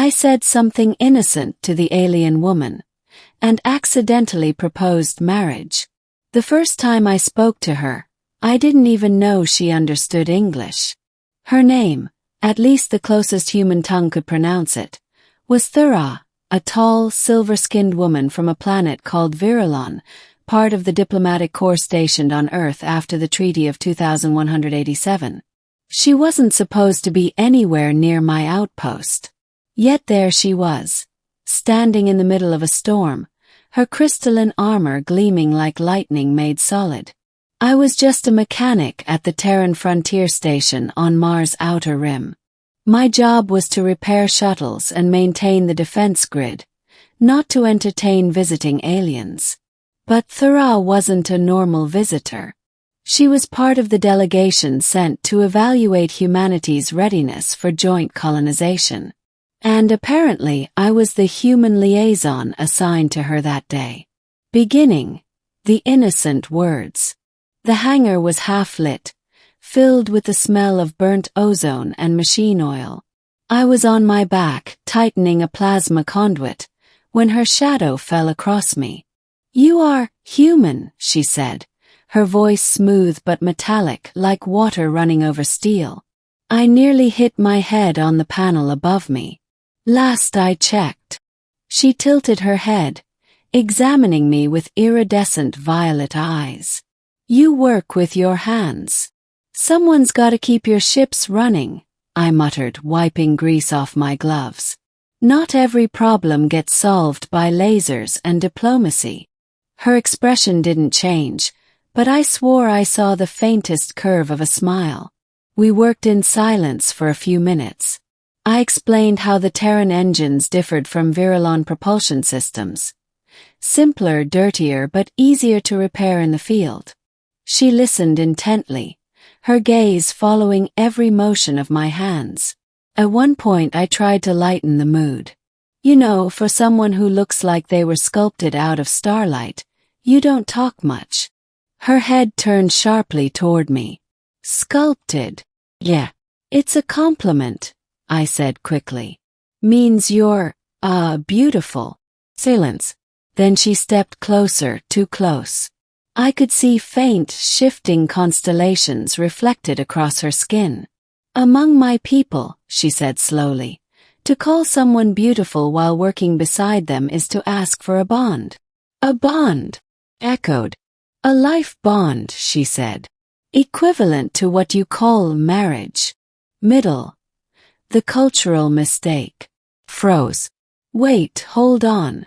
I said something innocent to the alien woman, and accidentally proposed marriage. The first time I spoke to her, I didn't even know she understood English. Her name, at least the closest human tongue could pronounce it, was Thura, a tall, silver-skinned woman from a planet called Virulon, part of the diplomatic corps stationed on Earth after the Treaty of 2187. She wasn't supposed to be anywhere near my outpost. Yet there she was, standing in the middle of a storm, her crystalline armor gleaming like lightning made solid. I was just a mechanic at the Terran frontier station on Mars' outer rim. My job was to repair shuttles and maintain the defense grid, not to entertain visiting aliens. But Thura wasn't a normal visitor. She was part of the delegation sent to evaluate humanity's readiness for joint colonization. And apparently I was the human liaison assigned to her that day. Beginning, the innocent words. The hangar was half-lit, filled with the smell of burnt ozone and machine oil. I was on my back, tightening a plasma conduit, when her shadow fell across me. "You are human," she said, her voice smooth but metallic like water running over steel. I nearly hit my head on the panel above me. Last I checked. She tilted her head, examining me with iridescent violet eyes. "You work with your hands. Someone's gotta keep your ships running," I muttered, wiping grease off my gloves. "Not every problem gets solved by lasers and diplomacy." Her expression didn't change, but I swore I saw the faintest curve of a smile. We worked in silence for a few minutes. I explained how the Terran engines differed from Virulon propulsion systems. Simpler, dirtier, but easier to repair in the field. She listened intently, her gaze following every motion of my hands. At one point I tried to lighten the mood. "You know, for someone who looks like they were sculpted out of starlight, you don't talk much." Her head turned sharply toward me. "Sculpted? Yeah. It's a compliment," I said quickly. "Means you're, beautiful." Silence. Then she stepped closer, too close. I could see faint, shifting constellations reflected across her skin. "Among my people," she said slowly, "to call someone beautiful while working beside them is to ask for a bond." "A bond?" Echoed. "A life bond," she said. "Equivalent to what you call marriage." Middle. The cultural mistake. Froze. "Wait, hold on.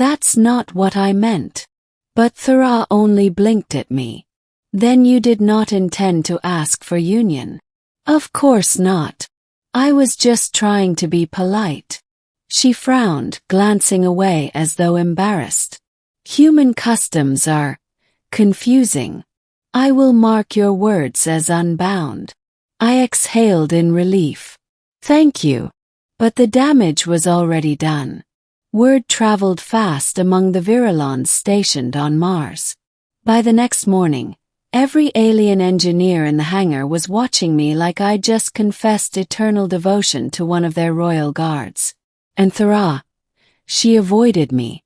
That's not what I meant." But Thura only blinked at me. "Then you did not intend to ask for union?" "Of course not. I was just trying to be polite." She frowned, glancing away as though embarrassed. "Human customs are confusing. I will mark your words as unbound." I exhaled in relief. "Thank you." But the damage was already done. Word traveled fast among the Virulons stationed on Mars. By the next morning, every alien engineer in the hangar was watching me like I'd just confessed eternal devotion to one of their royal guards. And Thura, she avoided me.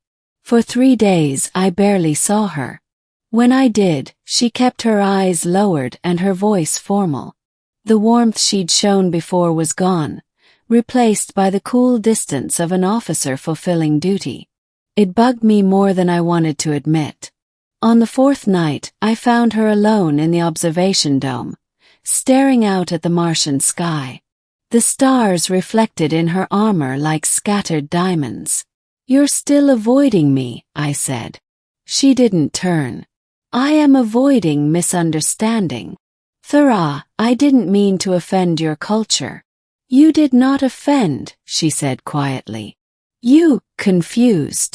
For 3 days I barely saw her. When I did, she kept her eyes lowered and her voice formal. The warmth she'd shown before was gone, replaced by the cool distance of an officer fulfilling duty. It bugged me more than I wanted to admit. On the 4th night, I found her alone in the observation dome, staring out at the Martian sky. The stars reflected in her armor like scattered diamonds. "You're still avoiding me," I said. She didn't turn. "I am avoiding misunderstanding." "Thura, I didn't mean to offend your culture." "You did not offend," she said quietly. "You confused."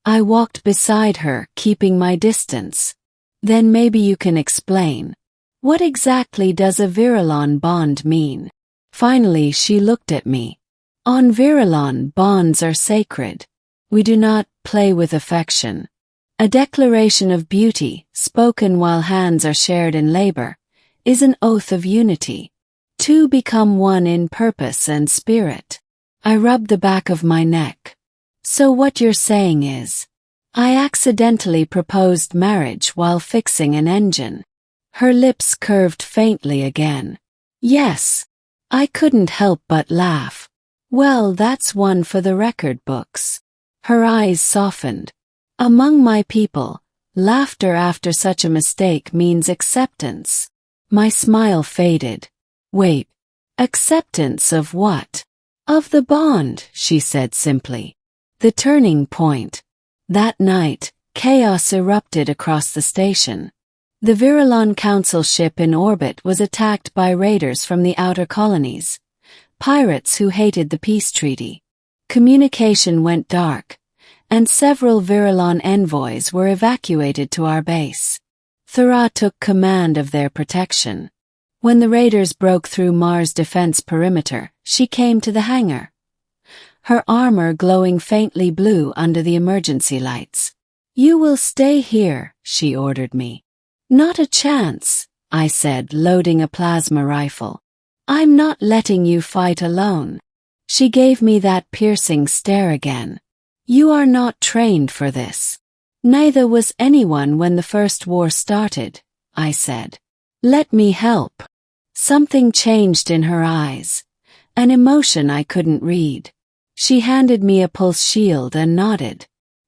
I walked beside her, keeping my distance. "Then maybe you can explain. What exactly does a Virulon bond mean?" Finally she looked at me. "On Virulon, bonds are sacred. We do not play with affection. A declaration of beauty, spoken while hands are shared in labor, is an oath of unity. Two become one in purpose and spirit." I rubbed the back of my neck. So what you're saying is, I accidentally proposed marriage while fixing an engine. Her lips curved faintly again. Yes. I couldn't help but laugh. Well, that's one for the record books. Her eyes softened. Among my people, laughter after such a mistake means acceptance. My smile faded. Wait. Acceptance of what? Of the bond, she said simply. The turning point. That night, chaos erupted across the station. The Virilon Council ship in orbit was attacked by raiders from the outer colonies, pirates who hated the peace treaty. Communication went dark, and several Virilon envoys were evacuated to our base. Thera took command of their protection. When the raiders broke through Mars' defense perimeter, she came to the hangar, her armor glowing faintly blue under the emergency lights. You will stay here, she ordered me. Not a chance, I said, loading a plasma rifle. I'm not letting you fight alone. She gave me that piercing stare again. You are not trained for this. Neither was anyone when the first war started, I said. Let me help. Something changed in her eyes, an emotion I couldn't read. She handed me a pulse shield and nodded.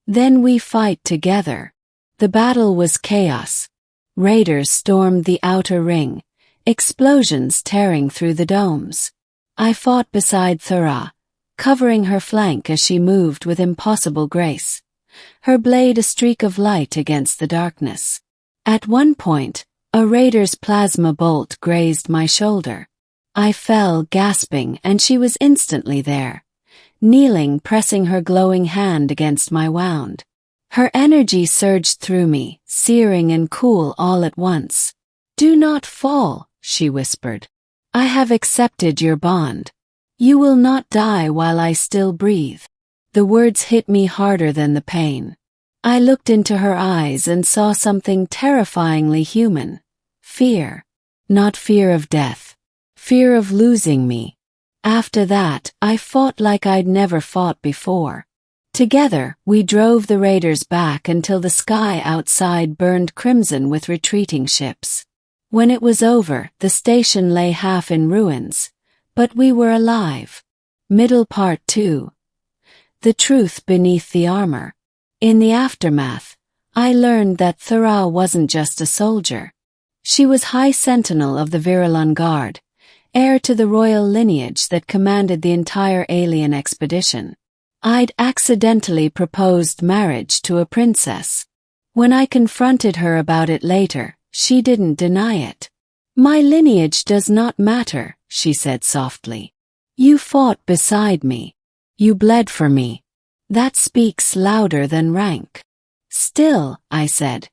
Then we fight together. The battle was chaos. Raiders stormed the outer ring, explosions tearing through the domes. I fought beside Thera, covering her flank as she moved with impossible grace, her blade a streak of light against the darkness. At one point, a raider's plasma bolt grazed my shoulder. I fell, gasping, and she was instantly there, kneeling, pressing her glowing hand against my wound. Her energy surged through me, searing and cool all at once. Do not fall, she whispered. I have accepted your bond. You will not die while I still breathe. The words hit me harder than the pain. I looked into her eyes and saw something terrifyingly human. Fear. Not fear of death. Fear of losing me. After that, I fought like I'd never fought before. Together, we drove the raiders back until the sky outside burned crimson with retreating ships. When it was over, the station lay half in ruins, but we were alive. Middle Part 2. The truth beneath the armor. In the aftermath, I learned that Thera wasn't just a soldier. She was High Sentinel of the Virilon Guard, heir to the royal lineage that commanded the entire alien expedition. I'd accidentally proposed marriage to a princess. When I confronted her about it later, she didn't deny it. My lineage does not matter, she said softly. You fought beside me. You bled for me. That speaks louder than rank. Still, I said,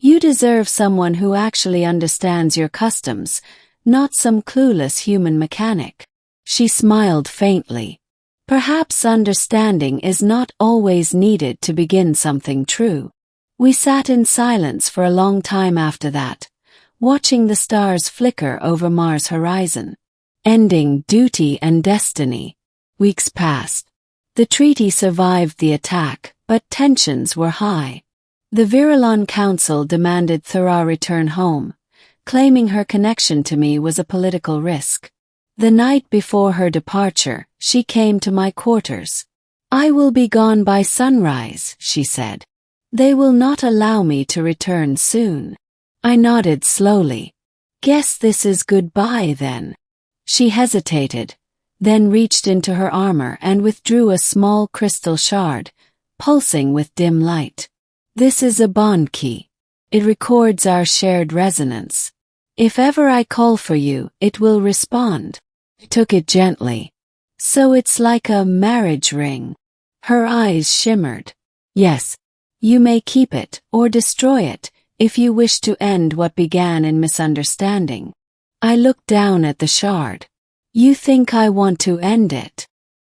you deserve someone who actually understands your customs, not some clueless human mechanic. She smiled faintly. Perhaps understanding is not always needed to begin something true. We sat in silence for a long time after that, watching the stars flicker over Mars' horizon. Ending duty and destiny. Weeks passed. The treaty survived the attack, but tensions were high. The Virilon Council demanded Thera return home, claiming her connection to me was a political risk. The night before her departure, she came to my quarters. I will be gone by sunrise, she said. They will not allow me to return soon. I nodded slowly. Guess this is goodbye then. She hesitated, then reached into her armor and withdrew a small crystal shard, pulsing with dim light. This is a bond key. It records our shared resonance. If ever I call for you, it will respond. I took it gently. So it's like a marriage ring. Her eyes shimmered. Yes, you may keep it or destroy it if you wish to end what began in misunderstanding. I looked down at the shard. You think I want to end it?